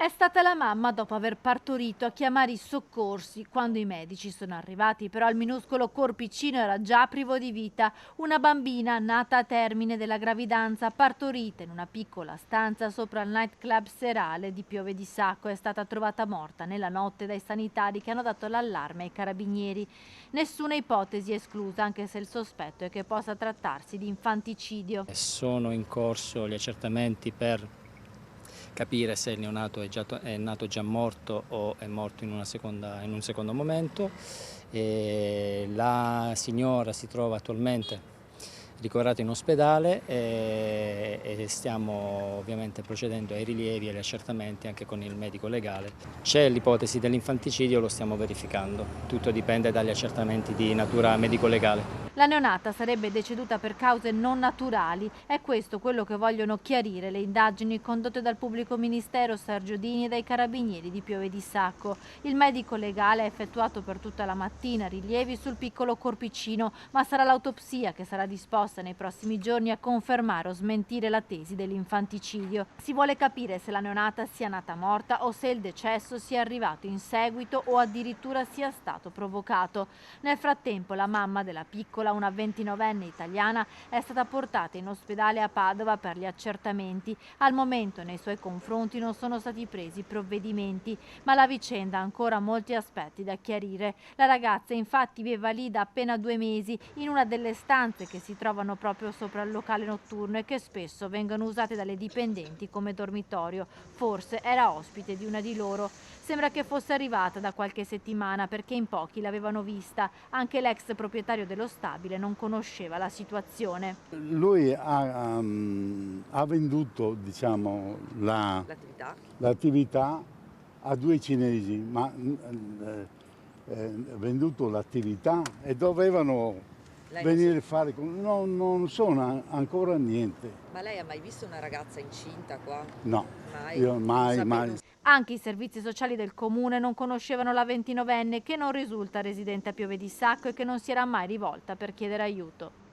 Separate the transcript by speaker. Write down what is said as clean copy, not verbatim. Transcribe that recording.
Speaker 1: È stata la mamma, dopo aver partorito, a chiamare i soccorsi. Quando i medici sono arrivati, però, il minuscolo corpicino era già privo di vita. Una bambina nata a termine della gravidanza, partorita in una piccola stanza sopra il nightclub serale di Piove di Sacco, è stata trovata morta nella notte dai sanitari che hanno dato l'allarme ai carabinieri. Nessuna ipotesi esclusa, anche se il sospetto è che possa trattarsi di infanticidio.
Speaker 2: Sono in corso gli accertamenti per capire se il neonato è nato già morto o è morto in un secondo momento. La signora si trova attualmente ricoverata in ospedale e stiamo ovviamente procedendo ai rilievi e agli accertamenti anche con il medico legale. C'è l'ipotesi dell'infanticidio, lo stiamo verificando, tutto dipende dagli accertamenti di natura medico-legale.
Speaker 1: La neonata sarebbe deceduta per cause non naturali. È questo quello che vogliono chiarire le indagini condotte dal pubblico ministero Sergio Dini e dai carabinieri di Piove di Sacco. Il medico legale ha effettuato per tutta la mattina rilievi sul piccolo corpicino, ma sarà l'autopsia che sarà disposta nei prossimi giorni a confermare o smentire la tesi dell'infanticidio. Si vuole capire se la neonata sia nata morta o se il decesso sia arrivato in seguito o addirittura sia stato provocato. Nel frattempo la mamma della piccola, una 29enne italiana, è stata portata in ospedale a Padova per gli accertamenti. Al momento nei suoi confronti non sono stati presi provvedimenti, ma la vicenda ha ancora molti aspetti da chiarire. La ragazza infatti viveva lì da appena 2 mesi, in una delle stanze che si trovano proprio sopra il locale notturno e che spesso vengono usate dalle dipendenti come dormitorio. Forse era ospite di una di loro. Sembra che fosse arrivata da qualche settimana perché in pochi l'avevano vista. Anche l'ex proprietario dello stabile non conosceva la situazione.
Speaker 3: Lui ha venduto, diciamo, l'attività a 2 cinesi, ma venduto l'attività e dovevano venire a fare. No, non sono ancora niente.
Speaker 4: Ma lei ha mai visto una ragazza incinta qua?
Speaker 3: No,
Speaker 4: Mai?
Speaker 3: io mai.
Speaker 1: Anche i servizi sociali del comune non conoscevano la 29enne, che non risulta residente a Piove di Sacco e che non si era mai rivolta per chiedere aiuto.